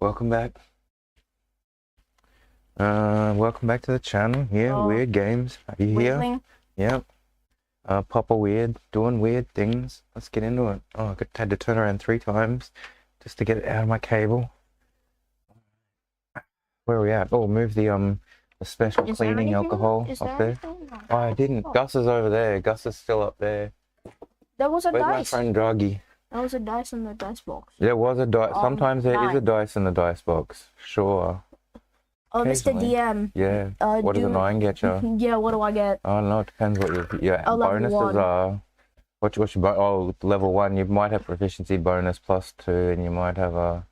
Welcome back. Welcome back to the channel. Yeah, Weird Games. Are you here? Weirdling? Yep. Papa Weird, doing weird things. Let's get into it. Oh, I had to turn around 3 times just to get it out of my cable. Where are we at? Oh, move the special cleaning alcohol up there. Oh, I didn't. Gus is over there. Gus is still up there. There was a Where's dice. my friend Druggy? There was a dice in the dice box. There was a dice. Sometimes there is a dice in the dice box. Sure. Oh, Mr. DM. Yeah. What does a 9 get you? Yeah, what do I get? I don't know. It depends what your bonuses are. What's your level 1? You might have proficiency bonus +2, and you might have a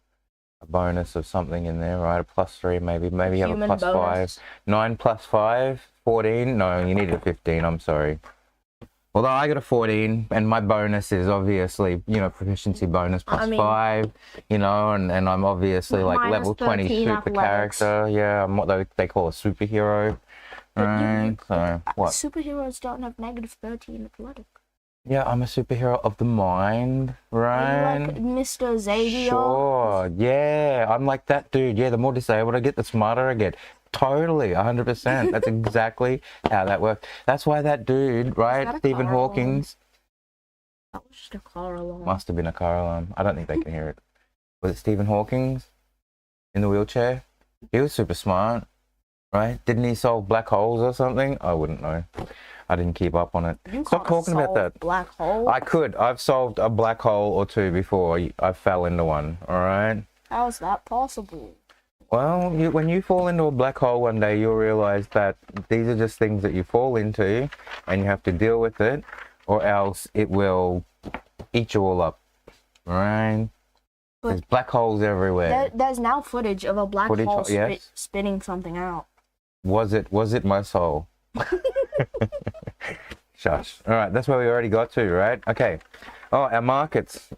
bonus of something in there, right? A +3, maybe you have a +5. 9 + 5, 14. No, you need a 15. I'm sorry. Although I got a 14, and my bonus is obviously, proficiency bonus +5, and I'm obviously like level 20 super athletics. character. Yeah, I'm what they call a superhero. Right? So, what? Superheroes don't have -13 athletics. Yeah, I'm a superhero of the mind, right? Are you like Mr. Xavier? Sure, yeah, I'm like that dude. Yeah, the more disabled I get, the smarter I get. Totally, 100%. That's exactly how that works. That's why that dude, right, Stephen Hawking's. That was just a car alarm. Must have been a car alarm. I don't think they can hear it. Was it Stephen Hawking's in the wheelchair? He was super smart, right? Didn't he solve black holes or something? I wouldn't know. I didn't keep up on it. Stop talking about that. Black hole? I could. I've solved a black hole or 2 before. I fell into one, all right? How is that possible? Well, when you fall into a black hole one day, you'll realize that these are just things that you fall into, and you have to deal with it, or else it will eat you all up, right? There's black holes everywhere. There's now footage of a black hole spitting something out. Was it my soul? Shush. All right, that's where we already got to, right? Okay. Oh, our markets.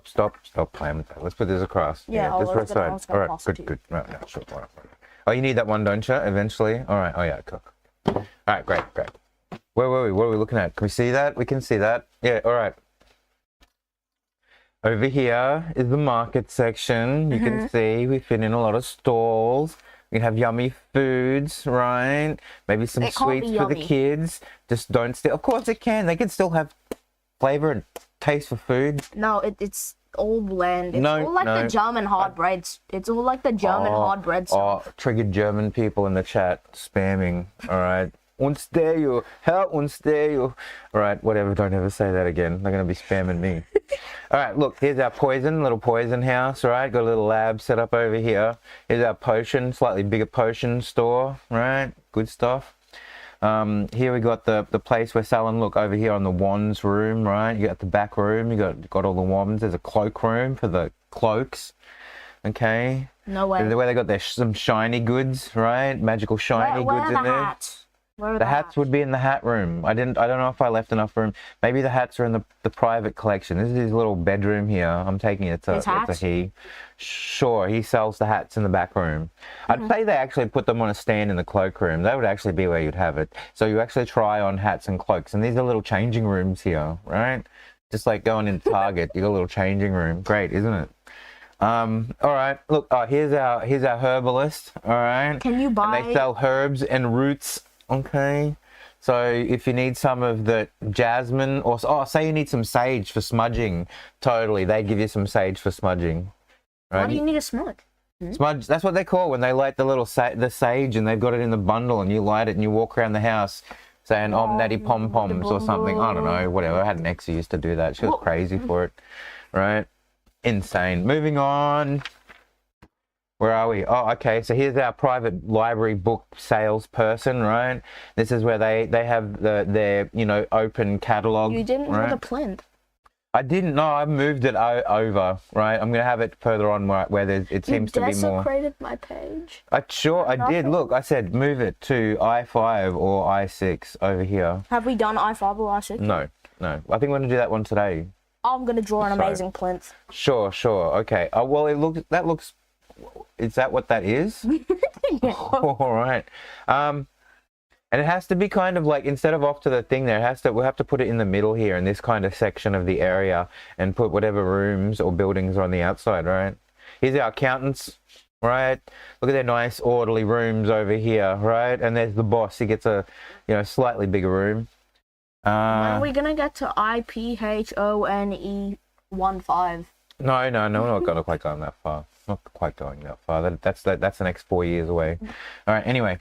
Stop playing with that. Let's put this across. Yeah, this right side. All right, good. Right, sure. Oh, you need that one, don't you? Eventually. All right. Oh yeah, cool. All right, great. Where were we? What are we looking at? Can we see that? We can see that. Yeah. All right. Over here is the market section. You can see we fit in a lot of stalls. We have yummy foods, right? Maybe some sweets for the kids. Just don't steal. Of course it can. They can still have flavor and taste for food. No, it's all bland. It's all like the German hard breads. It's all like the German hard bread stuff. Oh, triggered German people in the chat spamming. All right. Uns dare you. How uns dare you. All right, whatever. Don't ever say that again. They're going to be spamming me. All right, look. Here's our little poison house, right? Got a little lab set up over here. Here's our potion, slightly bigger potion store, right? Good stuff. Here we got the place we're selling. Look over here on the wands room, right? You got the back room. You got all the wands. There's a cloak room for the cloaks. Okay. No way. Where they got some shiny goods, right? Magical shiny goods in there. Hats? The hats would be in the hat room. I don't know if I left enough room. Maybe the hats are in the private collection. This is his little bedroom here. I'm taking it to he. Sure, he sells the hats in the back room. I'd say they actually put them on a stand in the cloak room. That would actually be where you'd have it. So you actually try on hats and cloaks. And these are little changing rooms here, right? Just like going in Target, you got a little changing room. Great, isn't it? All right. Look, here's our herbalist. All right. Can you buy? And they sell herbs and roots. Okay, so if you need some of the jasmine, or say you need some sage for smudging, totally, they give you some sage for smudging. Right? Why do you need a smudge? Smudge, that's what they call when they light the little the sage, and they've got it in the bundle, and you light it, and you walk around the house saying "Om natty pom poms" or something. I don't know, whatever. I had an ex who used to do that. She was crazy for it, right? Insane. Moving on. Where are we? Oh, okay. So here's our private library book salesperson, right? This is where they have their open catalog. You didn't have the plinth. I didn't. No, I moved it over, right? I'm gonna have it further on where it seems to be more. You desecrated my page. I did. Look, I said move it to I5 or I6 over here. Have we done I5 or I6? No. I think we're gonna do that one today. I'm gonna draw an amazing plinth. Sure. Okay. Well, that looks. Is that what that is? Yeah. All right. And it has to be kind of like, instead of off to the thing there, we'll have to put it in the middle here in this kind of section of the area and put whatever rooms or buildings are on the outside, right? Here's our accountants, right? Look at their nice orderly rooms over here, right? And there's the boss. He gets a, slightly bigger room. When are we gonna get to IPHONE15? No, we're not gonna quite going that far. Not quite going that far. That's the next 4 years away. All right. Anyway,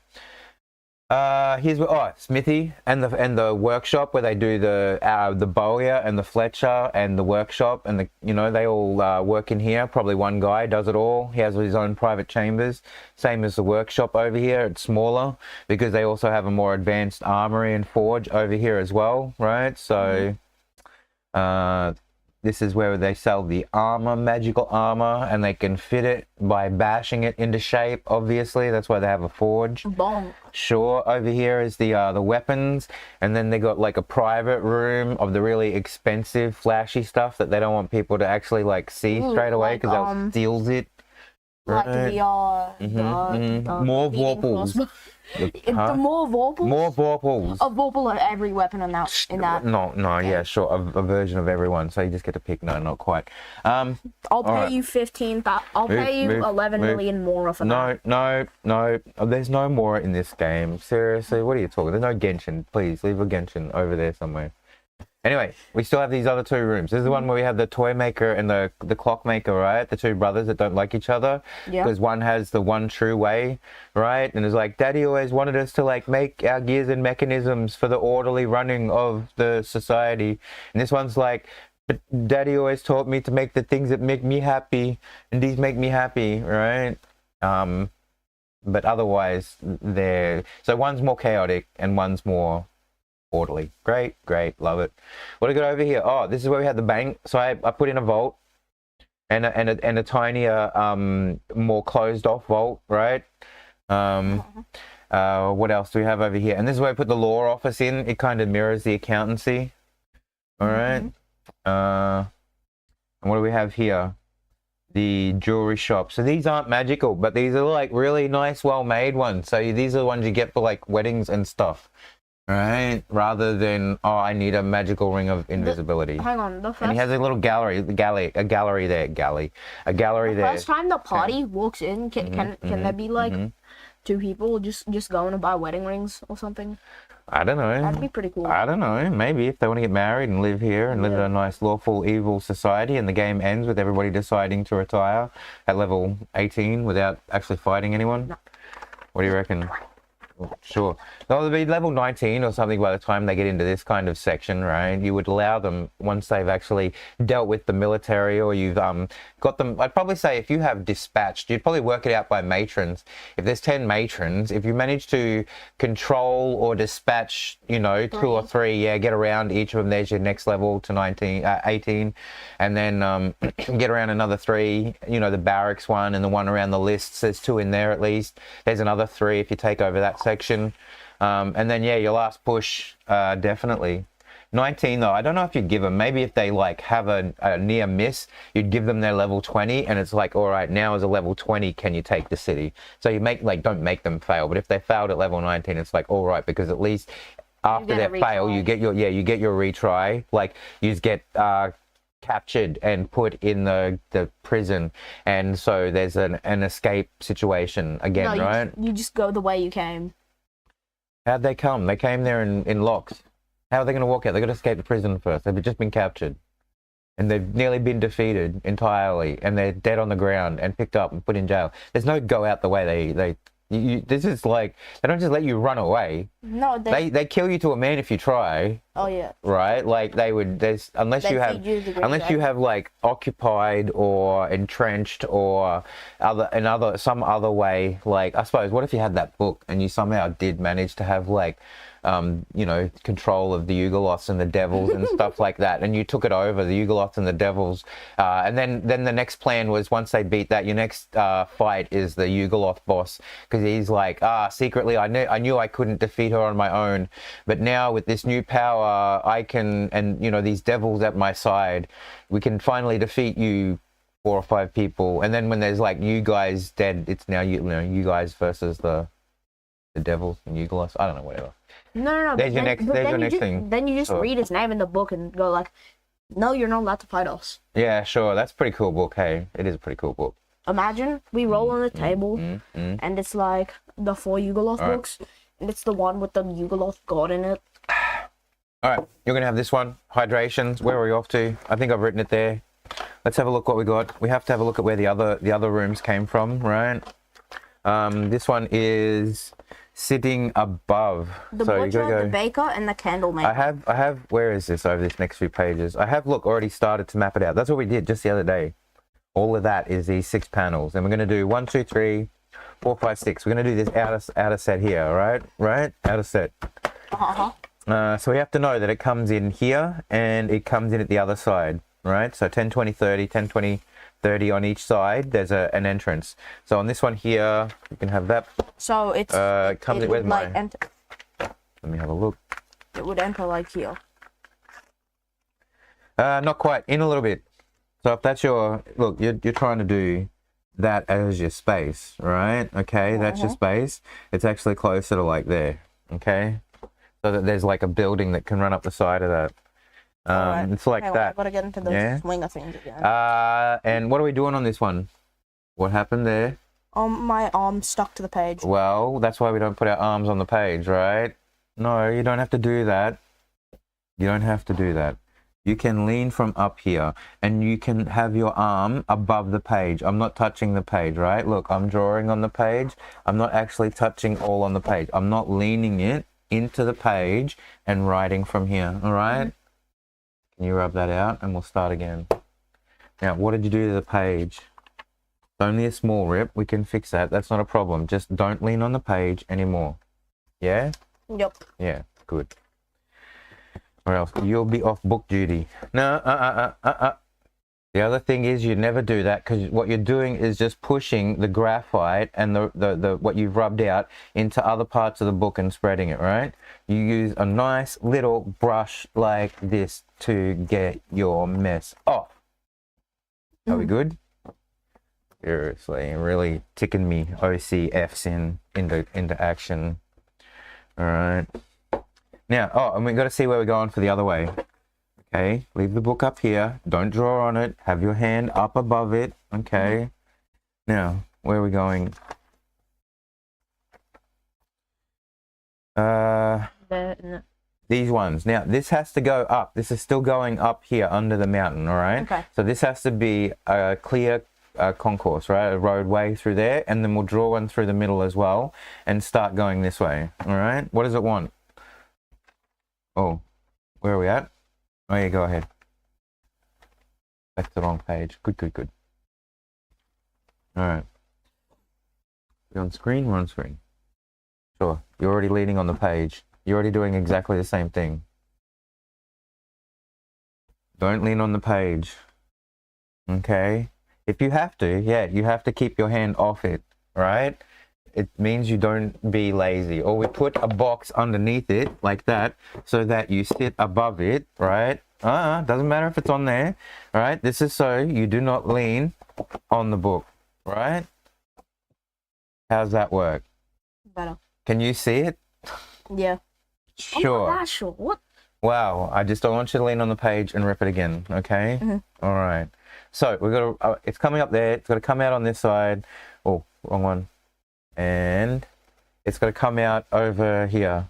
here's smithy and the workshop where they do the bowyer and the fletcher and the workshop and they all work in here. Probably one guy does it all. He has his own private chambers. Same as the workshop over here. It's smaller because they also have a more advanced armory and forge over here as well, right? So, this is where they sell the armor, magical armor, and they can fit it by bashing it into shape, obviously. That's why they have a forge. Bonk. Sure, over here is the weapons, and then they got like a private room of the really expensive, flashy stuff that they don't want people to actually see straight away because they'll steal it. Like the more vorpals. The more vorpals? More vorpals. A vorpal of every weapon in that. No, yeah, sure. A version of everyone. So you just get to pick. No, not quite. I'll pay you 15. I'll pay you 11 million more for that. No. There's no more in this game. Seriously, what are you talking? There's no Genshin. Please leave a Genshin over there somewhere. Anyway, we still have these other two rooms. This is the one where we have the toy maker and the clock maker, right? The two brothers that don't like each other. Yeah. Because one has the one true way, right? And it's like, Daddy always wanted us to make our gears and mechanisms for the orderly running of the society. And this one's like, but Daddy always taught me to make the things that make me happy, and these make me happy, right? But otherwise, so one's more chaotic and one's more orderly. Great, love it. What do we got over here? Oh, this is where we had the bank. So I put in a vault and a tinier, more closed off vault, right? What else do we have over here? And this is where I put the law office in. It kind of mirrors the accountancy. All right. And what do we have here? The jewelry shop. So these aren't magical, but these are really nice, well-made ones. So these are the ones you get for weddings and stuff. Right, rather than I need a magical ring of invisibility. Hang on, and he has a little gallery there. A gallery there. First time the party walks in, can there be two people just going to buy wedding rings or something? I don't know. That'd be pretty cool. I don't know. Maybe if they want to get married and live here and live in a nice lawful evil society, and the game ends with everybody deciding to retire at level 18 without actually fighting anyone. No. What do you reckon? Sure. They'll be level 19 or something by the time they get into this kind of section, right? You would allow them, once they've actually dealt with the military, or you've got them, I'd probably say if you have dispatched, you'd probably work it out by matrons. If there's 10 matrons, if you manage to control or dispatch, 2 or 3, get around each of them, there's your next level to 18. And then get around another 3, the barracks one and the one around the lists, there's 2 in there at least. There's another 3 if you take over that section. And then your last push, definitely 19 though. I don't know if you'd give them, maybe if they have a near miss, you'd give them their level 20, and it's all right, now as a level 20 can you take the city? So you don't make them fail, but if they failed at level 19, it's all right, because at least after their fail you get your retry. You just get captured and put in the prison, and so there's an escape situation again. Right, you just go the way you came. How'd they come? They came there in locks. How are they going to walk out? They've got to escape the prison first. They've just been captured, and they've nearly been defeated entirely, and they're dead on the ground and picked up and put in jail. There's no go out the way this is they don't just let you run away. No, they kill you to a man if you try. Oh yeah. Right, they would. Unless you have occupied or entrenched or some other way. I suppose, what if you had that book and you somehow did manage to have control of the Yugoloths and the devils and stuff like that, and you took it over, the Yugoloths and the devils, and then the next plan was, once they beat that, your next fight is the Yugoloth boss, because he's secretly I knew I couldn't defeat her on my own, but now with this new power I can, and these devils at my side, we can finally defeat you 4 or 5 people, and then when there's you guys dead, it's now you guys versus the devils and Yugoloths. I don't know, whatever. No. There's your next thing. Then you just read his name in the book and go no, you're not allowed to fight us. Yeah, sure. That's a pretty cool book. Hey, it is a pretty cool book. imagine we roll on the table, and it's like the 4 Yugoloth books, and it's the one with the Yugoloth god in it. All right, you're gonna have this one, hydrations. Where are we off to? I think I've written it there. Let's have a look what we got. We have to have a look at where the other rooms came from, right? This one is sitting above. The so butcher, you gotta go. the baker, and the candle maker. I have. Where is this over this next few pages? I have already started to map it out. That's what we did just the other day. All of that is these 6 panels, and we're gonna do 1, 2, 3, 4, 5, 6. We're gonna do this outer set here, all right? Right? Outer set. So we have to know that it comes in here and it comes in at the other side, right? So 10, 20, 30, 10, 20, 30 on each side. There's an entrance. So on this one here, you can have that. So it's comes in with like my. Let me have a look. It would enter like here. Not quite. In a little bit. So if that's your look, you're trying to do that as your space, right? Okay, that's your space. It's actually closer to like there. Okay. So that there's like a building that can run up the side of that. It's like that. I've got to get into the swing of things again. And what are we doing on this one? What happened there? My arm's stuck to the page. Well, that's why we don't put our arms on the page, right? No, you don't have to do that. You don't have to do that. You can lean from up here and you can have your arm above the page. I'm not touching the page, right? Look, I'm drawing on the page. I'm not actually touching all on the page. I'm not leaning it into the page and writing from here, all right? Can you rub that out and we'll start again. Now, what did you do to the page? It's only a small rip. We can fix that. That's not a problem. Just don't lean on the page anymore. Yeah? Yep. Yeah, good. Or else you'll be off book duty. No, The other thing is you never do that because what you're doing is just pushing the graphite and the what you've rubbed out into other parts of the book and spreading it, right? You use a nice little brush like this to get your mess off. Are we good? Seriously, really ticking me OCFs into action. All right. Now, and we've got to see where we're going for the other way. Okay, leave the book up here. Don't draw on it. Have your hand up above it. Okay. Now, where are we going? These ones. Now, this has to go up. This is still going up here under the mountain, all right? Okay. So this has to be a clear concourse, right? A roadway through there, and then we'll draw one through the middle as well and start going this way, all right? What does it want? Oh, where are we at? Oh, yeah, go ahead. That's the wrong page. Good, good, good. All right. We're on screen? We're on screen. Sure. You're already leaning on the page. You're already doing exactly the same thing. Don't lean on the page. Okay? If you have to, yeah, you have to keep your hand off it, right? It means you don't be lazy. Or we put a box underneath it like that so that you sit above it, right? Doesn't matter if it's on there, right? This is so you do not lean on the book, right? How's that work? Better. Can you see it? Yeah. Sure. Oh my gosh, what? Wow, I just don't want you to lean on the page and rip it again, okay? All right. So we've got to, it's coming up there. It's got to come out on this side. Oh, wrong one. And it's got to come out over here,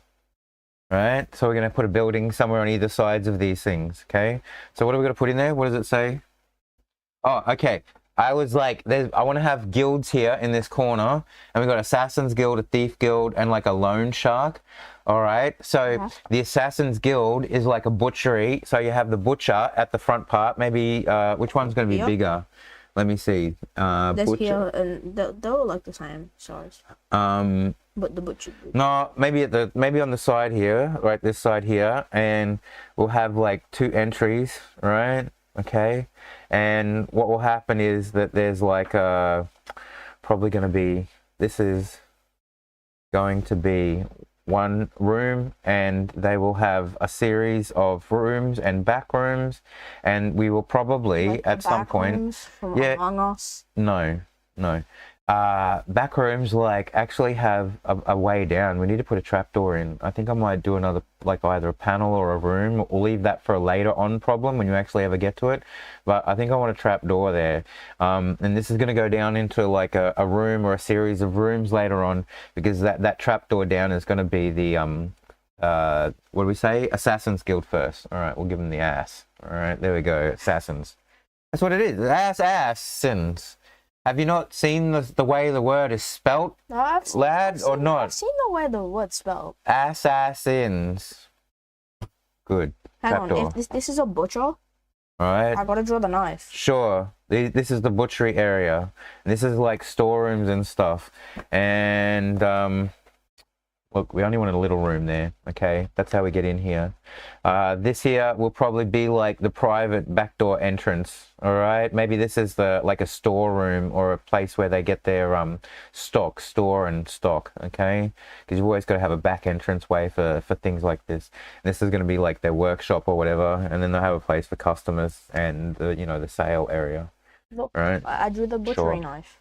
right? So we're going to put a building somewhere on either sides of these things, okay? So what are we going to put in there? What does it say? Oh, okay. I was like, I want to have guilds here in this corner, and we've got Assassin's Guild, a Thief Guild, and like a Loan Shark. All right. So the Assassin's Guild is like a butchery. So you have the butcher at the front part. Maybe which one's going to be bigger? Let me see. This butcher. here and they'll like the same size. But the butcher. No, maybe on the side here, right? This side here, and we'll have like 2 entries, right? Okay. And what will happen is that there's like probably going to be, this is going to be one room, and they will have a series of rooms and back rooms, and we will probably like at some point from Among Us. no Back rooms like actually have a way down. We need to put a trapdoor in. I think I might do another, like either a panel or a room. We'll leave that for a later on problem when you actually ever get to it. But I think I want a trapdoor there. And this is going to go down into like a room or a series of rooms later on, because that trapdoor down is going to be the what do we say? Assassin's Guild first. All right, we'll give them the ass. All right, there we go. Assassins. That's what it is. Assassins. Have you not seen the way the word is spelt, No, I've seen, lad, or not? I've seen the way the word's spelled. Assassins. Good. Hang Trapdoor. on, if this is a butcher, All right. I gotta draw the knife. Sure. This is the butchery area. This is like storerooms and stuff. And look, we only wanted a little room there. Okay, that's how we get in here. This here will probably be like the private backdoor entrance. All right, maybe this is the like a storeroom or a place where they get their store and stock. Okay, because you've always got to have a back entrance way for things like this. This is going to be like their workshop or whatever, and then they'll have a place for customers and the the sale area. Look, right. I drew the butchery knife.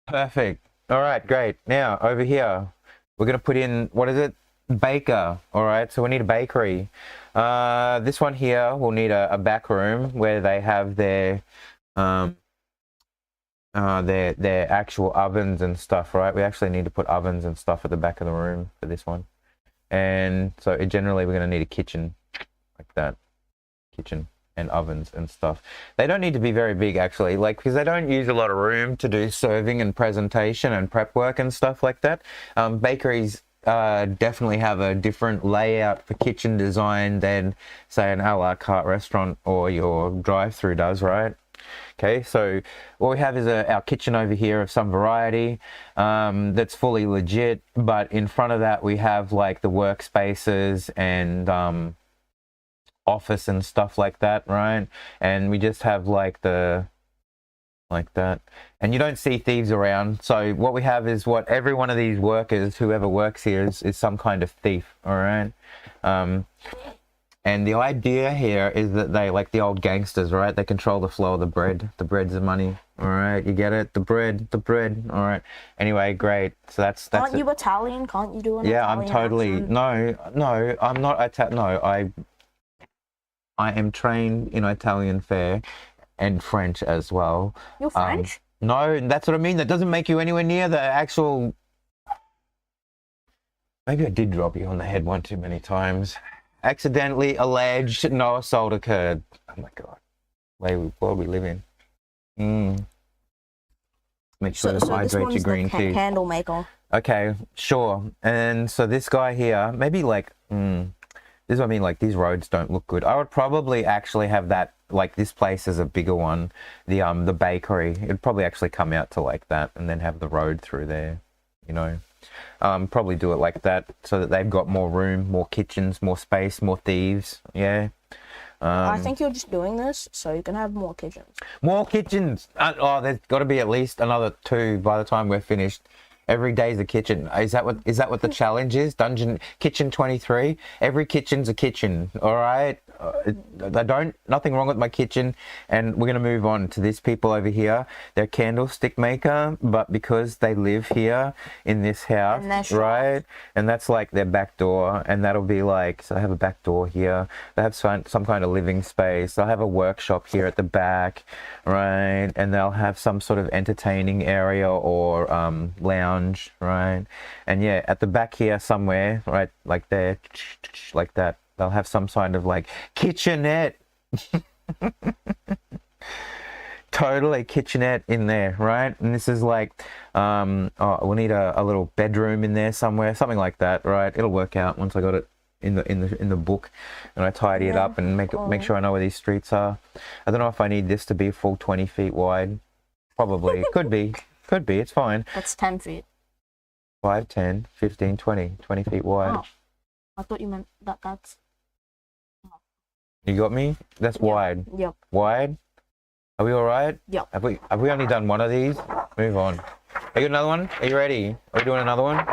Perfect. All right, great. Now over here, we're going to put in, what is it? Baker. All right, so we need a bakery. This one here will need a back room where they have their actual ovens and stuff, right? We actually need to put ovens and stuff at the back of the room for this one. And so generally we're going to need a kitchen like that. Kitchen and ovens and stuff. They don't need to be very big actually, like, because they don't use a lot of room to do serving and presentation and prep work and stuff like that. Bakeries definitely have a different layout for kitchen design than say an a la carte restaurant or your drive-through does, right? Okay, so what we have is our kitchen over here of some variety that's fully legit, but in front of that we have like the workspaces and office and stuff like that, right? And we just have like like that, and you don't see thieves around. So what we have is what every one of these workers, whoever works here, is some kind of thief. All right. And the idea here is that they, like the old gangsters, right? They control the flow of the bread. The bread's the money. All right, you get it? The bread. All right. Anyway, great. So that's Aren't you Italian? Can't you do an Italian I'm totally accent? No, I'm not Italian. No, I am trained in Italian fare and French as well. You're French? No, that's what I mean. That doesn't make you anywhere near the actual... Maybe I did drop you on the head one too many times. Accidentally alleged, no assault occurred. Oh my God. What we live in. Make sure to hydrate your green tea. Candle maker. Okay, sure. And so this guy here, maybe like... This is what I mean, like these roads don't look good. I would probably actually have that, like this place is a bigger one, the bakery. It'd probably actually come out to like that and then have the road through there, you know. Probably do it like that so that they've got more room, more kitchens, more space, more thieves, yeah. I think you're just doing this so you can have more kitchens. More kitchens! Oh, there's got to be at least another 2 by the time we're finished. Every day's a kitchen. Is that what the challenge is? Dungeon Kitchen 23. Every kitchen's a kitchen. All right. Nothing wrong with my kitchen. And we're gonna move on to these people over here. They're a candlestick maker, but because they live here in this house, right? And that's like their back door, and that'll be like, so they have a back door here. They have some kind of living space. They'll have a workshop here at the back, right? And they'll have some sort of entertaining area or lounge, right? And yeah, at the back here somewhere, right, like there, like that. They'll have some kind of like kitchenette. Totally kitchenette in there, right? And this is like, we'll need a little bedroom in there somewhere, something like that, right? It'll work out once I got it in the book, and I tidy it up and make sure I know where these streets are. I don't know if I need this to be full 20 feet wide. Probably. Could be. It's fine. That's 10 feet. 5, 10, 15, 20 feet wide. Oh, I thought you meant that's... You got me? That's wide. Yep. Wide? Are we all right? Yep. Have we only done one of these? Move on. Are you got another one? Are you ready? Are we doing another one?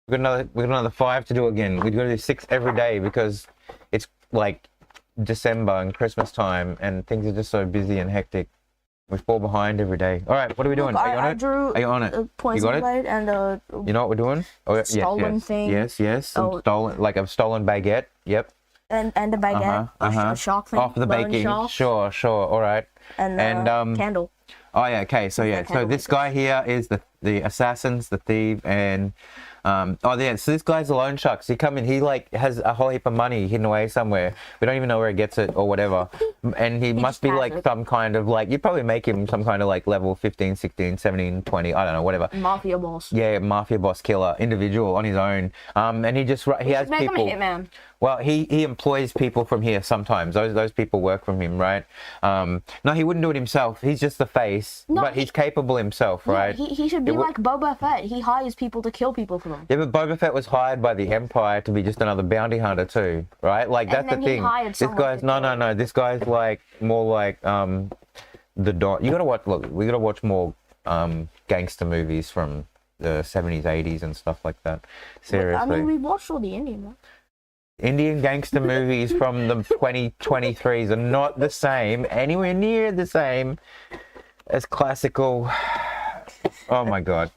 We got another 5 to do again. We've got to do 6 every day because it's like December and Christmas time and things are just so busy and hectic. We fall behind every day. All right, what are we doing? Are you on it? Are you on it? You got it? And you know what we're doing? Oh, yes, stolen thing. Yes. Some stolen, like a stolen baguette. Yep. And the baguette. A shark thing. Off the baking. Shark. Sure. All right. And candle. Oh yeah. Okay. So yeah. So this guy here is the assassins, the thief, and oh yeah. So this guy's a loan shark. So he come in. He like has a whole heap of money hidden away somewhere. We don't even know where he gets it or whatever. And he must be like some kind of like, you probably make him some kind of like level 15, 16, 17, 20, I don't know, whatever. Mafia boss. Yeah, mafia boss killer, individual on his own. And he just, he has make people. him a hitman. Well, he employs people from here sometimes. Those people work from him, right? No, he wouldn't do it himself. He's just the face, but he's capable himself, right? He should be like Boba Fett. He hires people to kill people for him. Yeah, but Boba Fett was hired by the Empire to be just another bounty hunter too, right? Like that's the thing. This guy's no. This guy's like more like the Don. You gotta watch. Look, we gotta watch more gangster movies from the 70s, 80s, and stuff like that. Seriously. I mean, we watched all the Indian ones. Indian gangster movies from the 2023s are not the same, anywhere near the same as classical. Oh my god.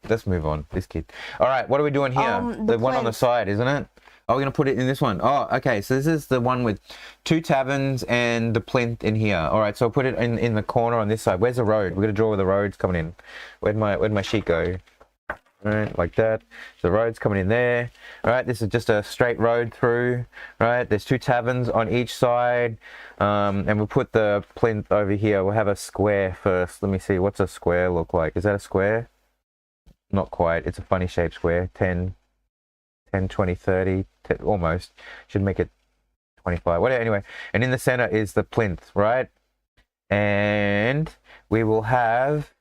Let's move on. This kid. All right, what are we doing here? The one on the side, isn't it? Oh, we're going to put it in this one. Oh, okay. So this is the one with 2 taverns and the plinth in here. All right, so I'll put it in the corner on this side. Where's the road? We're going to draw where the road's coming in. Where'd my sheet go? All right, like that. So the road's coming in there. All right, this is just a straight road through. All right, there's 2 taverns on each side. And we'll put the plinth over here. We'll have a square first. Let me see. What's a square look like? Is that a square? Not quite. It's a funny shaped square. 10, 20, 30, almost. Should make it 25. Whatever. Anyway, and in the center is the plinth, right? And we will have...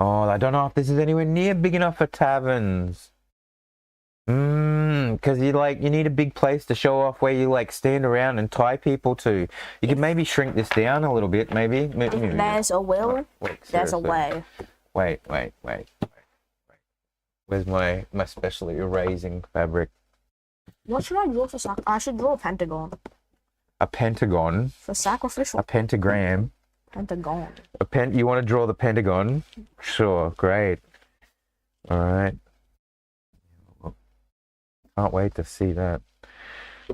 Oh, I don't know if this is anywhere near big enough for taverns. Because you need a big place to show off where you like stand around and tie people to. You could maybe shrink this down a little bit, maybe. If there's a will, there's a way. Wait. Where's my specially erasing fabric? What should I draw for sac? I should draw a pentagon. A pentagon? For sacrificial. A pentagram? Pentagon. You want to draw the pentagon? Sure, great. All right. Can't wait to see that.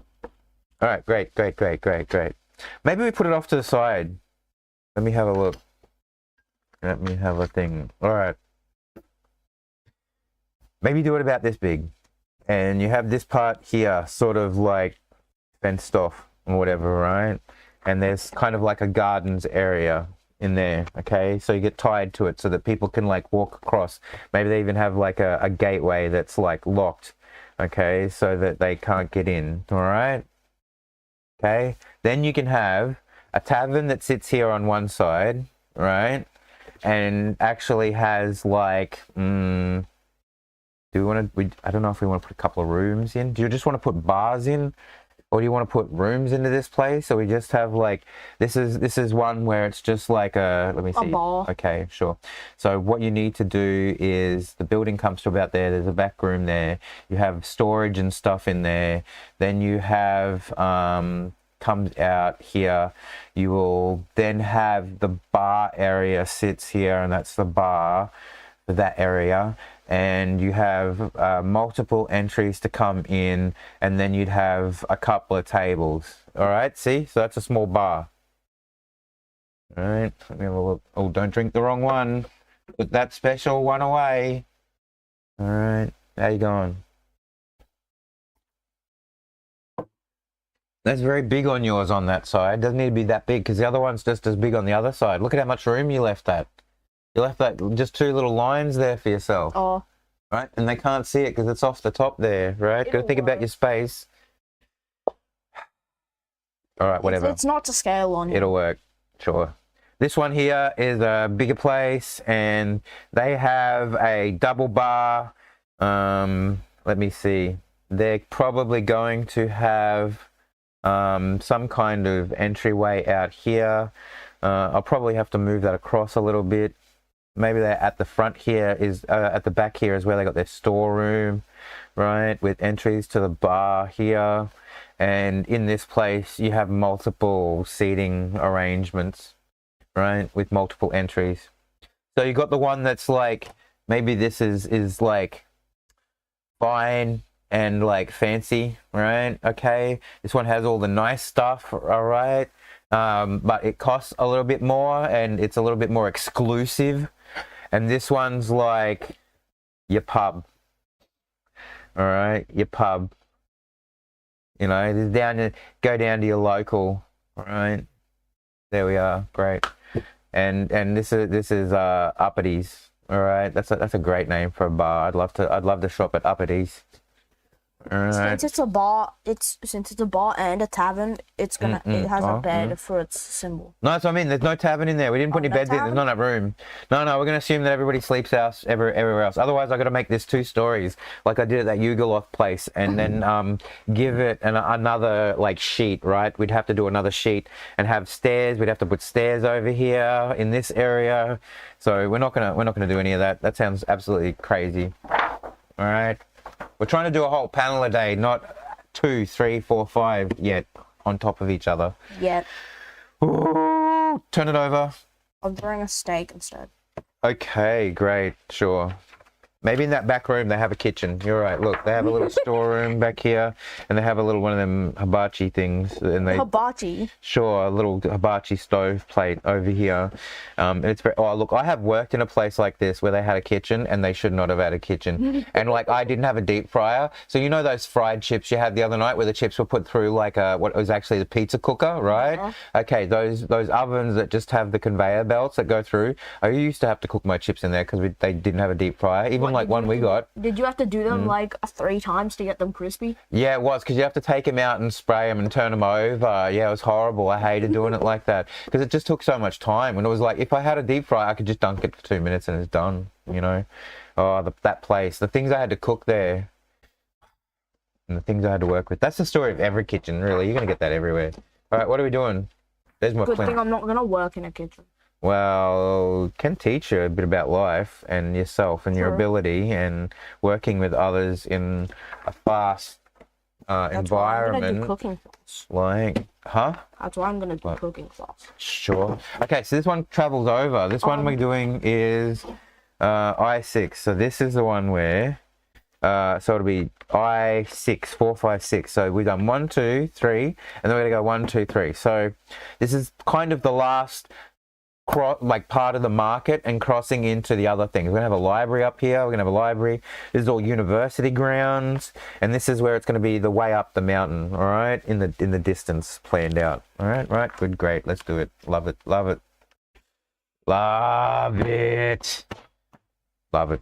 All right, great. Maybe we put it off to the side. Let me have a look. Let me have a thing. All right. Maybe do it about this big. And you have this part here sort of like fenced off or whatever, right? And there's kind of like a gardens area in there, okay? So you get tied to it so that people can like walk across. Maybe they even have like a gateway that's like locked, okay? So that they can't get in, all right? Okay? Then you can have a tavern that sits here on one side, right? And actually has like, do we want to, I don't know if we want to put a couple of rooms in. Do you just want to put bars in? Or do you want to put rooms into this place? So we just have like, this is one where it's just like let me see. A bar. Okay, sure. So what you need to do is the building comes to about there. There's a back room there. You have storage and stuff in there. Then you have, comes out here. You will then have the bar area sits here, and that's the bar for that area. And you have multiple entries to come in, and then you'd have a couple of tables. All right, see? So that's a small bar. All right, let me have a look. Oh, don't drink the wrong one. Put that special one away. All right, how you going? That's very big on yours on that side. Doesn't need to be that big because the other one's just as big on the other side. Look at how much room you left that. You left that just 2 little lines there for yourself. Oh. Right? And they can't see it because it's off the top there, right? Got to think about your space. All right, whatever. It's not to scale on here. It'll work, sure. This one here is a bigger place, and they have a double bar. Let me see. They're probably going to have some kind of entryway out here. I'll probably have to move that across a little bit. Maybe they're at the front here is at the back here is where they got their storeroom, right? With entries to the bar here. And in this place, you have multiple seating arrangements right? With multiple entries. So you got the one that's like, maybe this is like fine and like fancy, right? Okay, this one has all the nice stuff, all right, but it costs a little bit more and it's a little bit more exclusive. And this one's like your pub, all right, your pub, you know, go down to your local, all right, there we are, great. And this is Uppities. All right, that's a great name for a bar. I'd love to shop at Uppities. All right. Since it's a bar and a tavern, it has a bed for its symbol. No, that's what I mean. There's no tavern in there. We didn't put any beds in. There's not enough room. No, we're gonna assume that everybody sleeps everywhere else. Otherwise, I got to make this 2 stories, like I did at that Lvl12 place, and then give it another like sheet. Right? We'd have to do another sheet and have stairs. We'd have to put stairs over here in this area. So we're not gonna do any of that. That sounds absolutely crazy. All right. We're trying to do a whole panel a day, not 2, 3, 4, 5 yet on top of each other. Yet. Ooh, turn it over. I'll bring a steak instead. Okay, great, sure. Maybe in that back room they have a kitchen. You're right. Look, they have a little storeroom back here, and they have a little one of them hibachi things. And they hibachi. Sure, a little hibachi stove plate over here. And it's very. Oh, look, I have worked in a place like this where they had a kitchen, and they should not have had a kitchen. And like, I didn't have a deep fryer, so you know those fried chips you had the other night, where the chips were put through like what was actually the pizza cooker, right? Uh-huh. Okay, those ovens that just have the conveyor belts that go through. I used to have to cook my chips in there because they didn't have a deep fryer. Even like one we got. Did you have to do them like 3 times to get them crispy? Yeah, it was, because you have to take them out and spray them and turn them over. Yeah, it was horrible. I hated doing it like that because it just took so much time. And it was like, if I had a deep fry, I could just dunk it for 2 minutes and it's done, you know. Oh, that place, the things I had to cook there and the things I had to work with. That's the story of every kitchen, really. You're going to get that everywhere. All right, what are we doing? There's more Good thing I'm not going to work in a kitchen. Well, can teach you a bit about life and yourself and your ability and working with others in a fast environment. Why I'm gonna do cooking class. Like, huh? That's why I'm gonna do cooking class. Sure. Okay, so this one travels over. This one we're doing is I6. So this is the one where so it'll be I6, 4, 5, 6. So we've done 1, 2, 3, and then we're gonna go 1, 2, 3. So this is kind of the last like part of the market and crossing into the other things. We're gonna have a library up here. We're gonna have a library. This is all university grounds, and this is where it's gonna be the way up the mountain. All right, in the distance, planned out. All right, good, great. Let's do it. Love it, love it, love it, love it.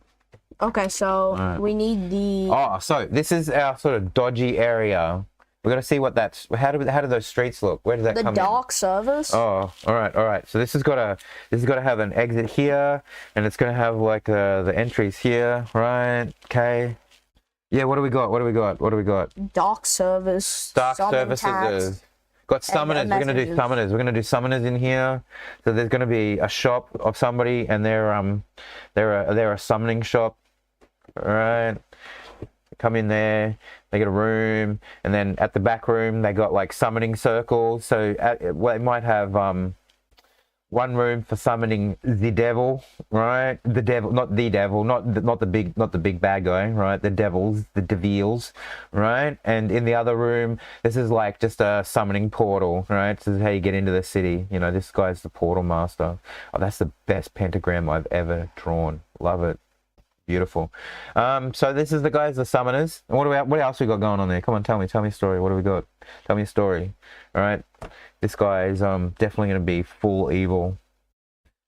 Okay, so we need the. Oh, so this is our sort of dodgy area. We're gonna see what that's. How do those streets look? Where does that come in? The dark service. Oh, all right. So this has got to have an exit here, and it's gonna have like the entries here, right? Okay. Yeah. What do we got? Dark service. Dark services. Got summoners. We're gonna do summoners. We're gonna do summoners in here. So there's gonna be a shop of somebody, and they're a summoning shop. All right. Come in there, they get a room, and then at the back room they got like summoning circles. So they might have one room for summoning the devil, right? The devil, not the devil, not the big bad guy, right? The devils, the devils, right? And in the other room, this is like just a summoning portal, right? This is how you get into the city. You know, this guy's the portal master. Oh, that's the best pentagram I've ever drawn. Love it. Beautiful. So this is the guys, the summoners. And what else we got going on there? Come on, tell me a story. What do we got? Tell me a story. All right. This guy is definitely going to be full evil,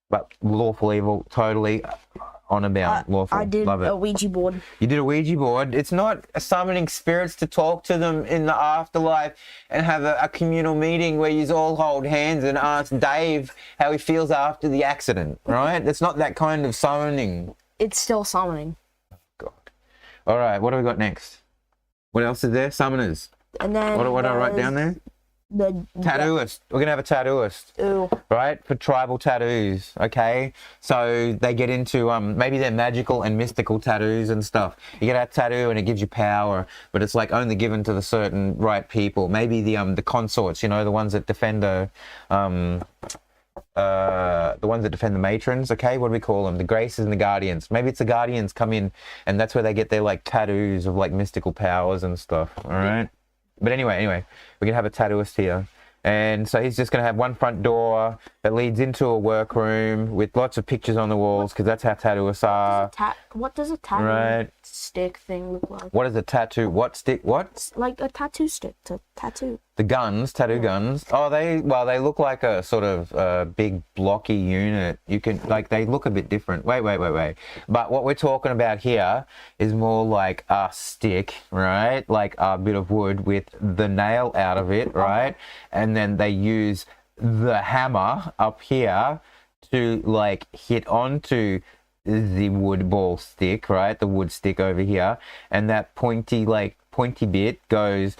but lawful evil, totally on about lawful. I did Love it. a Ouija board. You did a Ouija board. It's not summoning spirits to talk to them in the afterlife and have a communal meeting where you all hold hands and ask Dave how he feels after the accident, right? It's not that kind of summoning. It's still summoning. Oh, God. All right, what do we got next? What else is there? Summoners. And then what do I write down there? The tattooist. We're gonna have a tattooist. Ooh. Right, for tribal tattoos. Okay, so they get into maybe they're magical and mystical tattoos and stuff. You get a tattoo and it gives you power, but it's like only given to the certain right people. Maybe the consorts, you know, the ones that defend the ones that defend the matrons. Okay, what do we call them? The Graces and the Guardians. Maybe it's the Guardians come in, and that's where they get their like tattoos of like mystical powers and stuff. All right. But anyway, we can have a tattooist here. And so he's just going to have one front door that leads into a workroom with lots of pictures on the walls because that's how tattooists are. What does a tattoo stick thing look like? What is a tattoo? What stick? What? It's like a tattoo stick to tattoo. The guns, tattoo guns. Oh, they look like a sort of big blocky unit. You can like they look a bit different. Wait. But what we're talking about here is more like a stick, right? Like a bit of wood with the nail out of it, right? And then they use the hammer up here to like hit onto the wood ball stick, right? The wood stick over here, and that pointy bit goes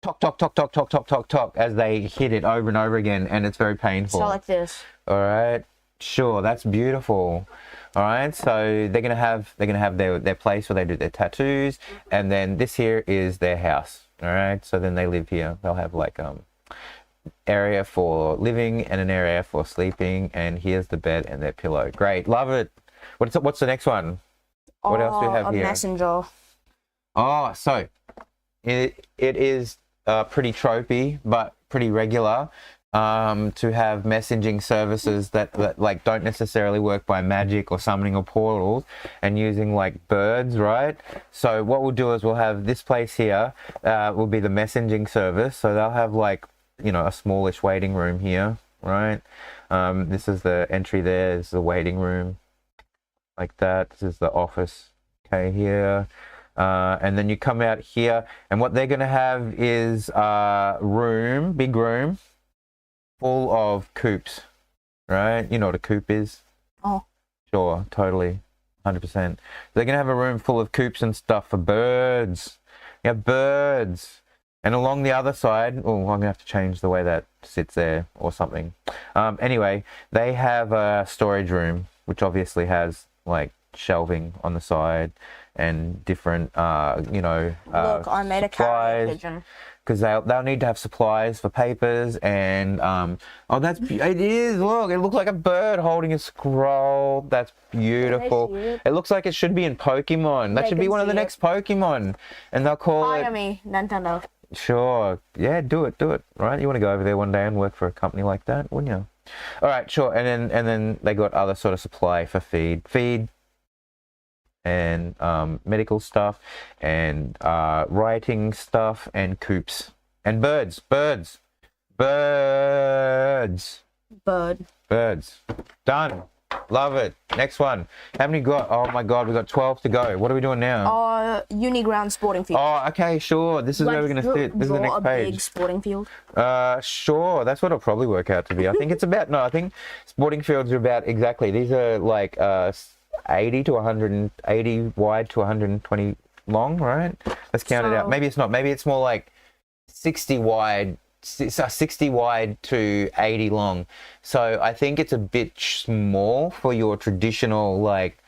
tock, tock, tock, tock, tock, tock, tock, tock as they hit it over and over again, and it's very painful. So like this. All right, sure, that's beautiful. All right, so they're gonna have their place where they do their tattoos, and then this here is their house. All right, so then they live here. They'll have like area for living and an area for sleeping, and here's the bed and their pillow. Great, love it. What's the next one? What else do you have here? A messenger. Oh, so it is pretty tropey, but pretty regular to have messaging services that like don't necessarily work by magic or summoning or portals and using like birds, right? So what we'll do is we'll have this place here will be the messaging service. So they'll have like, you know, a smallish waiting room here, right? This is the entry there. This is the waiting room like that. This is the office, okay, here. And then you come out here, and what they're going to have is a room, big room, full of coops, right? You know what a coop is? Oh. Sure, totally, 100%. They're going to have a room full of coops and stuff for birds. Yeah, birds. And along the other side, oh, I'm going to have to change the way that sits there or something. Anyway, they have a storage room, which obviously has like shelving on the side and different, you know, look, I made a carrier pigeon. Because they'll need to have supplies for papers and, oh, it is, look, it looks like a bird holding a scroll. That's beautiful. It looks like it should be in Pokemon. That should be one of the next Pokemon. And they'll call it... Hire me, Nintendo. Sure. Yeah, do it, right? You want to go over there one day and work for a company like that, wouldn't you? All right, sure. And then they got other sort of supply for feed and medical stuff and writing stuff and coops and birds. Done. Love it. Next one. How many got? Oh my god, we got 12 to go. What are we doing now? Uniground sporting field. Oh, okay, sure. This is where we're gonna sit. This is the next page. Big sporting field. Sure. That's what it'll probably work out to be. I think it's about I think sporting fields are about exactly. These are like 80 to 180 wide to 120 long, right? Let's count it out. Maybe it's not. Maybe it's more like 60 wide to 80 long. So I think it's a bit small for your traditional, like,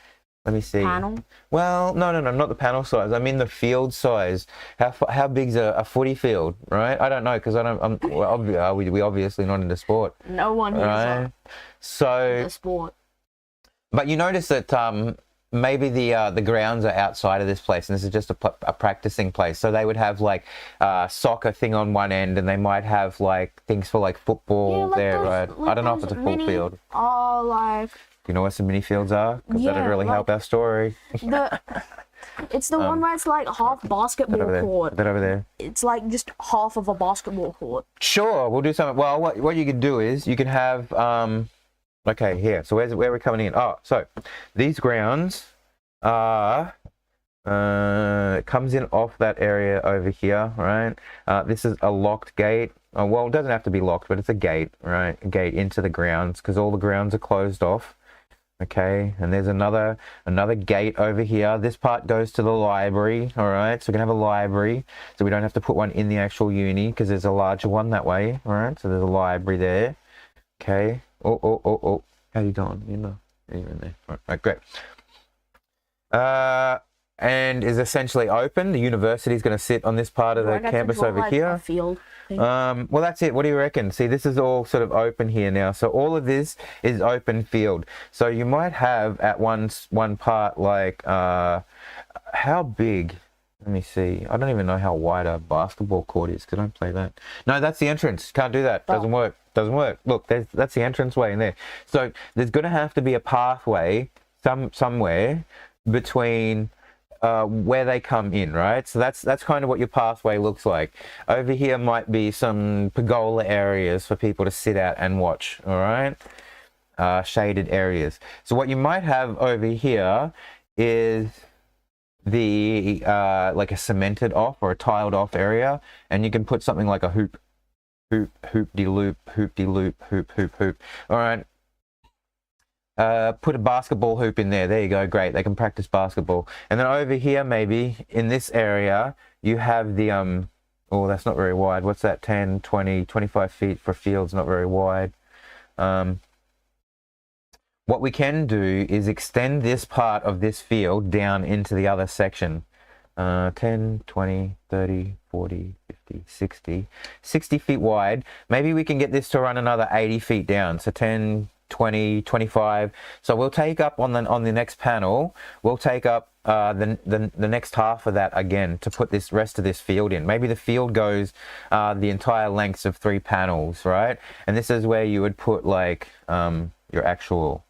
let me see. Panel? Well, no, not the panel size. I mean the field size. How big's a footy field, right? I don't know because we obviously not into sport. No one is right? So the sport. But you notice that maybe the grounds are outside of this place, and this is just a practicing place. So they would have like soccer thing on one end, and they might have like things for like football there, right? Like I don't know if it's a full field. Oh, like. You know what some mini fields are? Because that'd really help our story. It's the one where it's like half basketball court. That over there. It's like just half of a basketball court. Sure, we'll do something. Well, what you could do is you can have okay, here. So where we're coming in? Oh, so these grounds are comes in off that area over here, right? This is a locked gate. Oh, well, it doesn't have to be locked, but it's a gate, right? A gate into the grounds because all the grounds are closed off. Okay, and there's another gate over here. This part goes to the library, all right? So we're gonna have a library, so we don't have to put one in the actual uni because there's a larger one that way, all right? So there's a library there. Okay. Oh. How you doing? You know, you're in there. All right, great. and is essentially open. The university is going to sit on this part of the campus over here. A field thing? Well, that's it. What do you reckon? See, this is all sort of open here now. So all of this is open field. So you might have at one part like how big? Let me see. I don't even know how wide a basketball court is because I don't play that. No, that's the entrance. Can't do that. Doesn't work. Doesn't work. Look, that's the entrance way in there. So there's going to have to be a pathway somewhere between where they come in, right? So that's kind of what your pathway looks like. Over here might be some pergola areas for people to sit at and watch, all right? Shaded areas. So what you might have over here is the like a cemented off or a tiled off area, and you can put something like a hoop de loop. All right. Put a basketball hoop in there. There you go. Great. They can practice basketball. And then over here, maybe in this area, you have the oh, that's not very wide. What's that? 10, 20, 25 feet for fields. Not very wide. What we can do is extend this part of this field down into the other section. 10, 20, 30, 40, 50, 60 feet wide. Maybe we can get this to run another 80 feet down. So 10, 20, 25. So we'll take up on the next panel, we'll take up the next half of that again to put this rest of this field in. Maybe the field goes the entire lengths of 3 panels, right? And this is where you would put like your actual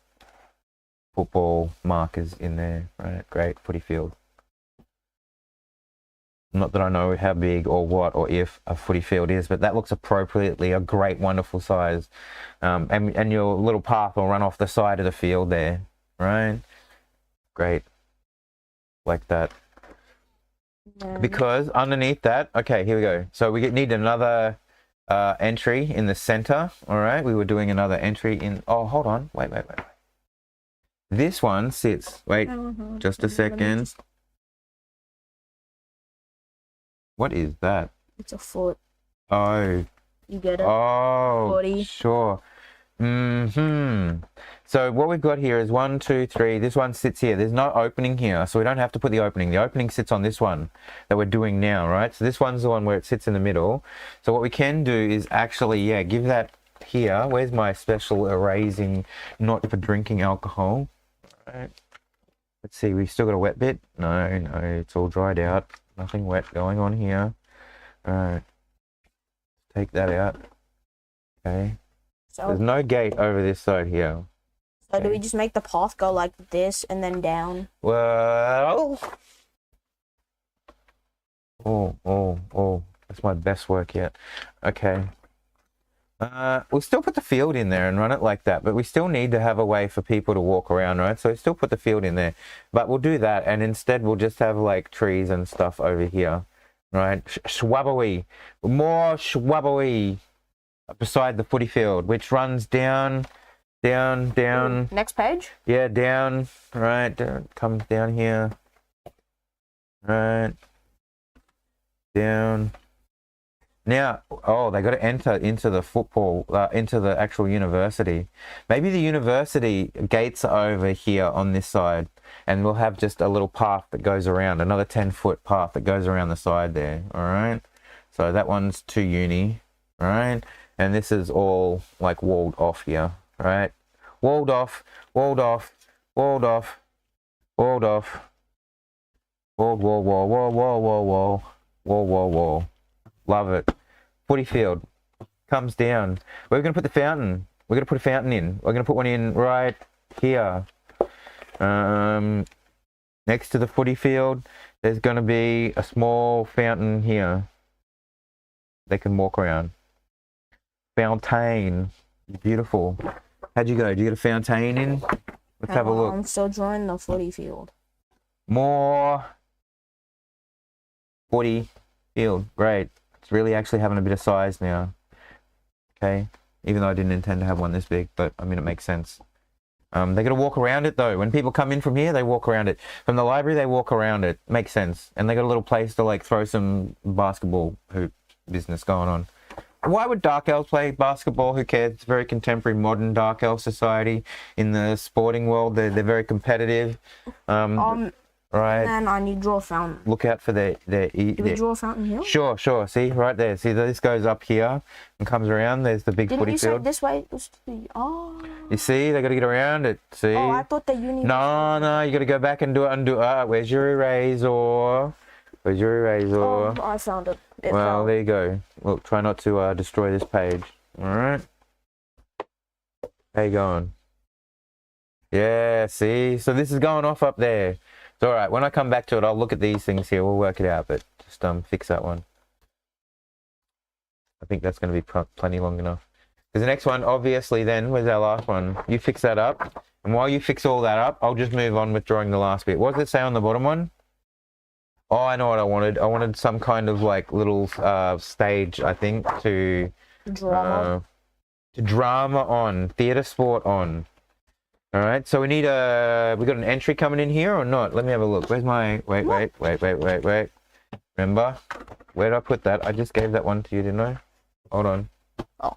football markers in there, right? Great, footy field. Not that I know how big or what or if a footy field is, but that looks appropriately a great, wonderful size. And your little path will run off the side of the field there, right? Great. Like that. Because underneath that, okay, here we go. So we need another entry in the center, all right? We were doing another entry in, oh, hold on, wait. This one sits, wait, just a second. What is that? It's a foot. Oh. You get it? Oh, 40. Sure. So what we've got here is 1, 2, 3. This one sits here. There's no opening here, so we don't have to put the opening. The opening sits on this one that we're doing now, right? So this one's the one where it sits in the middle. So what we can do is actually, yeah, give that here. Where's my special erasing, not for drinking alcohol? All right. Let's see, we've still got a wet bit. No, it's all dried out. Nothing wet going on here. All right. Take that out. Okay. So there's no gate over this side here. So do we just make the path go like this and then down? Well. Oh. That's my best work yet. Okay. We'll still put the field in there and run it like that, but we still need to have a way for people to walk around, right? So still put the field in there, but we'll do that, and instead we'll just have like trees and stuff over here, right? Schwabbery, more schwabbery beside the footy field, which runs down. Next page? Yeah, down, right, comes down here, right, down. Now, oh, they got to enter into the football, into the actual university. Maybe the university gates are over here on this side, and we'll have just a little path that goes around, another 10-foot path that goes around the side there, all right? So that one's to uni, all right? And this is all like walled off here, right? Walled off, walled off, walled off, walled off, wall, wall, wall, wall, wall, wall, wall, wall, wall, wall. Love it. Footy field comes down. We're going to put the fountain. We're going to put a fountain in. We're going to put one in right here. Next to the footy field, there's going to be a small fountain here. They can walk around. Fountain. Beautiful. How'd you go? Did you get a fountain in? Let's have a look. I'm still drawing the footy field. More footy field. Great. It's really actually having a bit of size now. Okay. Even though I didn't intend to have one this big, but I mean, it makes sense. They got to walk around it though. When people come in from here, they walk around it. From the library, they walk around it. Makes sense. And they got a little place to like throw some basketball hoop business going on. Why would Dark Elves play basketball? Who cares? It's a very contemporary, modern Dark Elf society. In the sporting world, they're very competitive. right? And I need to draw a fountain. Look out for Do we draw a fountain here? Sure. See, right there. See, this goes up here and comes around. There's the big footy field. This way was oh. You see, they got to get around it. See? Oh, I thought that you need. No, you got to go back and do it. Undo. Where's your eraser? Where's your eraser? Oh, I found it. Well, there you go. Look, try not to destroy this page. All right. How you going? Yeah. See, so this is going off up there. It's all right. When I come back to it, I'll look at these things here. We'll work it out, but just fix that one. I think that's going to be plenty long enough. Because the next one, obviously, then, where's our last one? You fix that up. And while you fix all that up, I'll just move on with drawing the last bit. What does it say on the bottom one? Oh, I know what I wanted. I wanted some kind of, like, little stage, I think, to... Drama. To drama on. Theatre sport on. All right, so we need we got an entry coming in here or not? Let me have a look. Where's my, wait. Remember, where did I put that? I just gave that one to you, didn't I? Hold on. Oh,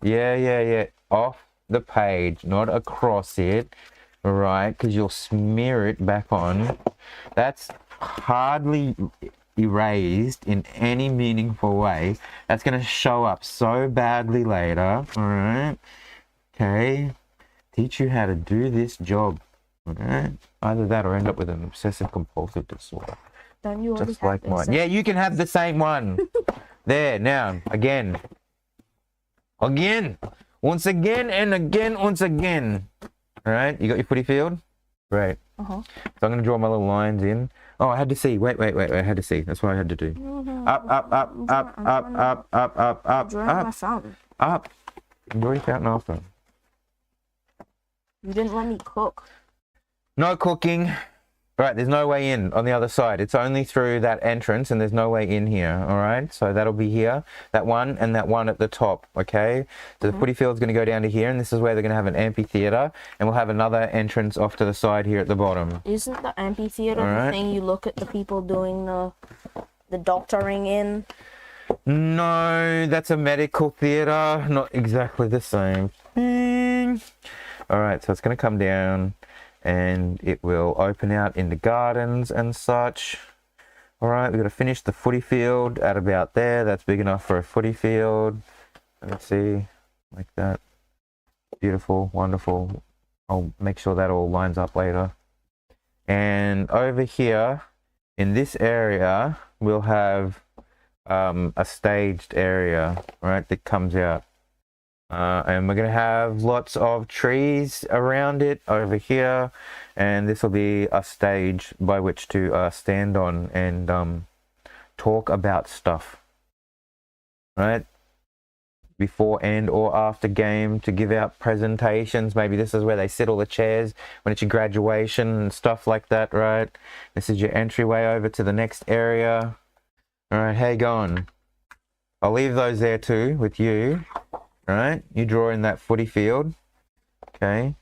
yeah. Yeah. Off the page, not across it. All right, because you'll smear it back on. That's hardly erased in any meaningful way. That's going to show up so badly later. All right, okay. Teach you how to do this job. Alright? Either that or end up with an obsessive compulsive disorder. Don't you just like mine. Yeah, you can have the same one. There, now, again. Once again and again, once again. Alright, you got your footy field? Great. So I'm going to draw my little lines in. Oh, I had to see. Wait. I had to see. That's what I had to do. Up. Enjoy your fountain after. You didn't let me cook. No cooking. Right, there's no way in on the other side. It's only through that entrance and there's no way in here, all right? So that'll be here, that one and that one at the top, okay? So the footy field's going to go down to here and this is where they're going to have an amphitheatre and we'll have another entrance off to the side here at the bottom. Isn't the amphitheatre the thing you look at the people doing the doctoring in? No, that's a medical theatre. Not exactly the same thing. All right, so it's going to come down and it will open out into gardens and such. All right, we've got to finish the footy field at about there. That's big enough for a footy field. Let's see, like that. Beautiful, wonderful. I'll make sure that all lines up later. And over here in this area, we'll have a staged area, right, that comes out. And we're going to have lots of trees around it over here. And this will be a stage by which to stand on and talk about stuff. Right? Before and or after game to give out presentations. Maybe this is where they sit all the chairs when it's your graduation and stuff like that, right? This is your entryway over to the next area. All right, how you going? I'll leave those there too with you. Right, you draw in that footy field. Okay,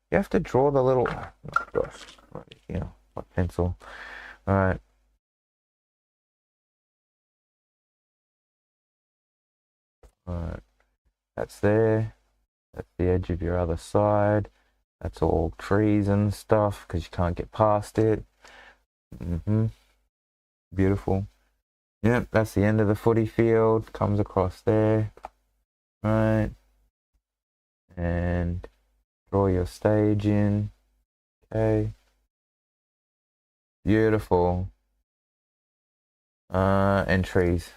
you have to draw the little. Oh gosh, right here, my pencil. All right. All right, that's there. That's the edge of your other side. That's all trees and stuff because you can't get past it. Beautiful. Yep, that's the end of the footy field. Comes across there. Right, and draw your stage in. Okay, beautiful. And trees.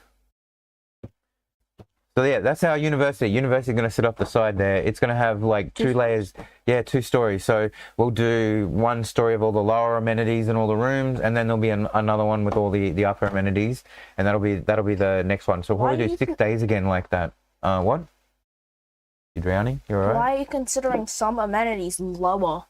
So yeah, that's our university. University's going to sit off the side there. It's going to have like two layers. Yeah, 2 stories. So we'll do one story of all the lower amenities and all the rooms, and then there'll be another one with all the upper amenities, and that'll be the next one. So we'll probably do 6 days again like that. What? You drowning? You alright? Why are you considering some amenities lower?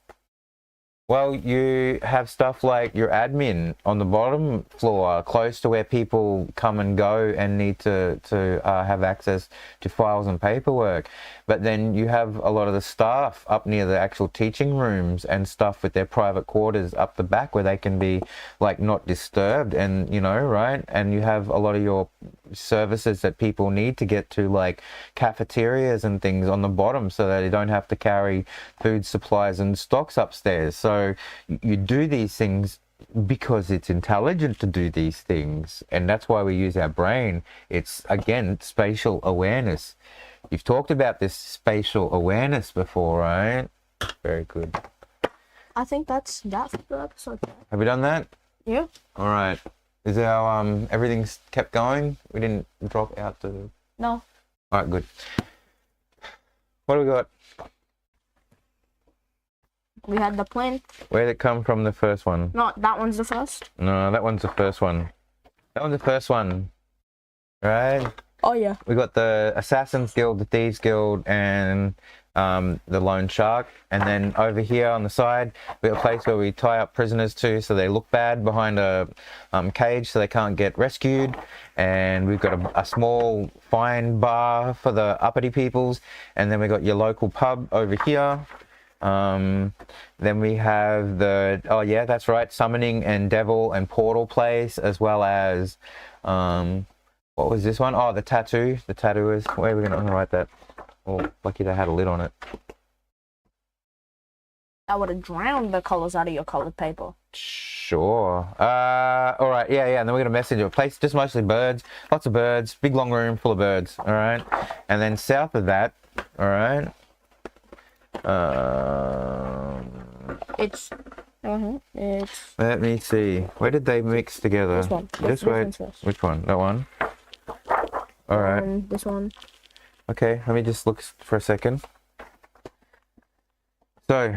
Well, you have stuff like your admin on the bottom floor, close to where people come and go and need to have access to files and paperwork. But then you have a lot of the staff up near the actual teaching rooms and stuff with their private quarters up the back where they can be like not disturbed and, you know, right? And you have a lot of your services that people need to get to, like cafeterias and things on the bottom so that they don't have to carry food supplies and stocks upstairs. So you do these things because it's intelligent to do these things, and that's why we use our brain. It's, again, spatial awareness. You've talked about this spatial awareness before, right? Very good. I think that's the episode. Have we done that? Yeah. All right. Is our everything's kept going? We didn't drop out to... No. All right, good. What do we got? We had the plant. Where did it come from, the first one? No, that one's the first. No, that one's the first one. That one's the first one. Right? Oh, yeah. We got the Assassin's Guild, the Thieves Guild, and the Lone Shark. And then over here on the side, we got a place where we tie up prisoners to so they look bad behind a cage so they can't get rescued. And we've got a small fine bar for the uppity peoples. And then we got your local pub over here. Then we have the, oh yeah, that's right, Summoning and Devil and Portal place, as well as, what was this one? Oh, the tattoo, the tattooers. Where are we going to write that? Oh, lucky they had a lid on it. That would have drowned the colors out of your colored paper. Sure. All right, yeah, and then we're going to message a place, just mostly birds, lots of birds, big long room full of birds, all right? And then south of that, all right, it's let me see. Where did they mix together? This one. This way. Which one? That one? All right. This one. Okay, let me just look for a second. So,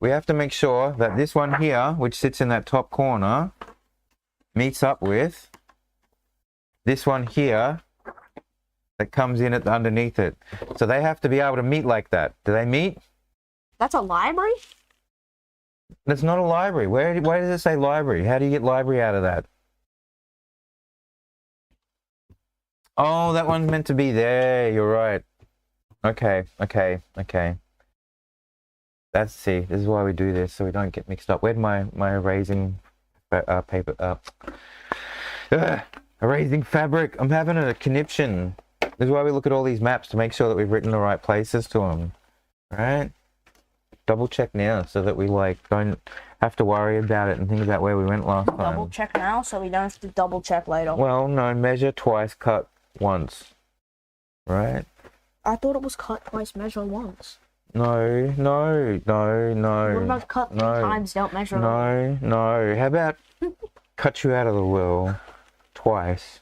we have to make sure that this one here, which sits in that top corner, meets up with this one here that comes in at underneath it. So they have to be able to meet like that. Do they meet? That's a library? That's not a library. Where does it say library? How do you get library out of that? Oh, that one's meant to be there. You're right. Okay. That's, see, this is why we do this, so we don't get mixed up. Where'd my erasing paper erasing fabric? I'm having a conniption. This is why we look at all these maps, to make sure that we've written the right places to them. Right? Double check now so that we don't have to worry about it and think about where we went last time. Double check now so we don't have to double check later. Well, no, measure twice, cut once. Right? I thought it was cut twice, measure once. No. What about cut 3 times, don't measure? No. How about cut you out of the will twice?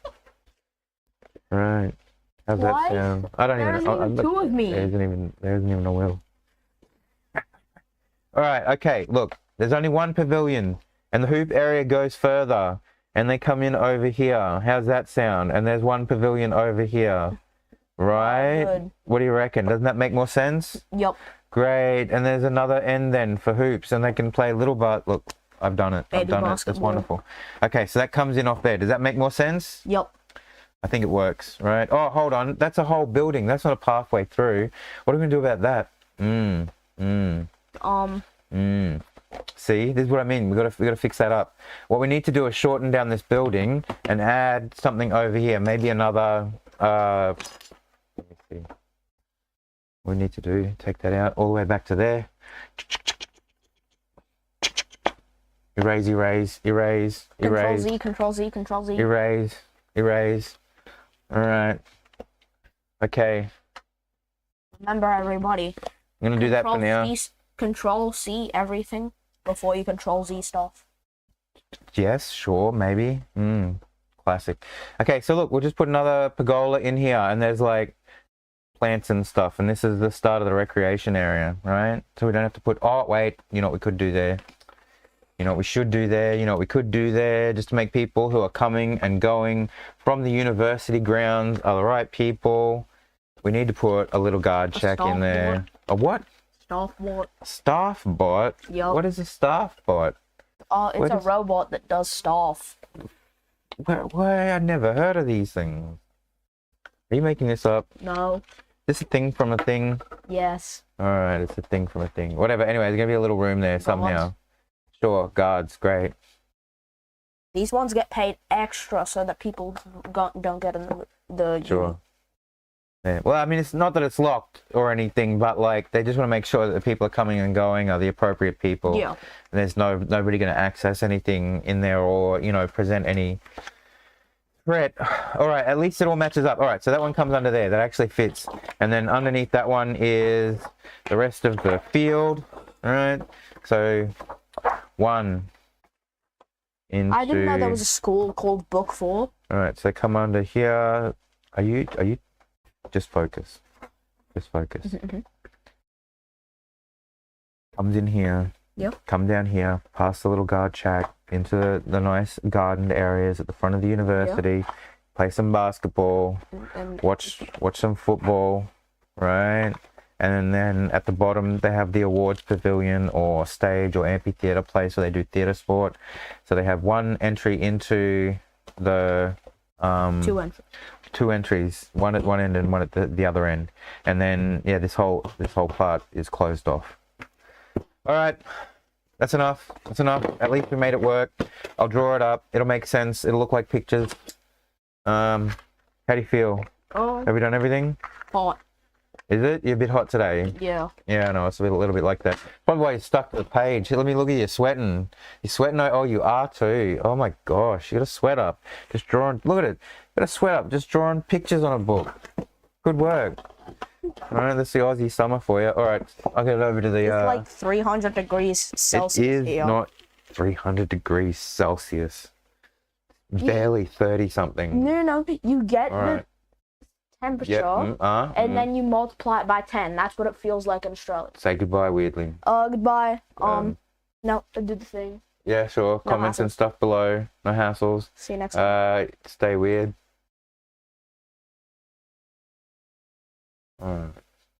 Right. How's that sound? I don't even know. There's even 2 of me. There isn't even a will. Alright, okay, look. There's only one pavilion. And the hoop area goes further. And they come in over here. How's that sound? And there's one pavilion over here. Right? Good. What do you reckon? Doesn't that make more sense? Yep. Great. And there's another end then for hoops. And they can play little but look, I've done it. Baby I've done basketball. it. That's wonderful. Okay, so that comes in off there. Does that make more sense? Yep. I think it works, right? Oh, hold on. That's a whole building. That's not a pathway through. What are we going to do about that? See, this is what I mean. We got to fix that up. What we need to do is shorten down this building and add something over here. Maybe another. Let me see. What we need to do, take that out all the way back to there. Erase. Control Z. Erase. All right. Okay. Remember, everybody. I'm gonna do that for now. Control C everything before you Control Z stuff. Yes, sure, maybe. Classic. Okay, so look, we'll just put another pergola in here, and there's like plants and stuff, and this is the start of the recreation area, right? So we don't have to put, oh wait, you know what we could do there? You know what we should do there? You know what we could do there? Just to make people who are coming and going from the university grounds are the right people. We need to put a little guard check in there. A what? Staff bot. Staff bot? Yep. What is a staff bot? It's a robot that does staff. Why? I've never heard of these things. Are you making this up? No. Is this a thing from a thing? Yes. Alright, it's a thing from a thing. Whatever, anyway, there's gonna be a little room there somehow. Sure, guards, great. These ones get paid extra so that people don't get in the Sure. Yeah. Well, I mean, it's not that it's locked or anything, but like they just want to make sure that the people are coming and going are the appropriate people. Yeah. And there's nobody going to access anything in there or, you know, present any threat. All right, at least it all matches up. All right, so that one comes under there. That actually fits. And then underneath that one is the rest of the field. All right, so 1 into... I didn't know there was a school called Book 4. All right, so come under here. Are you... Just focus. Just focus. Comes in here. Yep. Come down here, past the little guard shack, into the nice gardened areas at the front of the university. Yep. Play some basketball. And watch some football, right? And then at the bottom they have the awards pavilion or stage or amphitheater place where they do theater sport. So they have one entry into the 2 entries. 2 entries, one at one end and one at the other end. And then yeah, this whole part is closed off. All right, that's enough. That's enough. At least we made it work. I'll draw it up. It'll make sense. It'll look like pictures. How do you feel? Have we done everything? Hot. Is it? You're a bit hot today. Yeah. Yeah, I know. It's a little bit like that. Probably why you're stuck to the page. Let me look at you sweating. You're sweating. Oh, you are too. Oh my gosh. You got to sweat up. Just drawing. Look at it. You got to sweat up. Just drawing pictures on a book. Good work. All right, that's the Aussie summer for you. All right, I'll get it over to the... It's like 300 degrees Celsius It is here. not 300 degrees Celsius. Barely 30-something. No, you get Right. the temperature, and then you multiply it by 10. That's what it feels like in Australia. Say goodbye weirdly. Goodbye. No, do the thing. Yeah, sure. No Comments and hassles. stuff below. No hassles. See you next time. Stay weird. All right.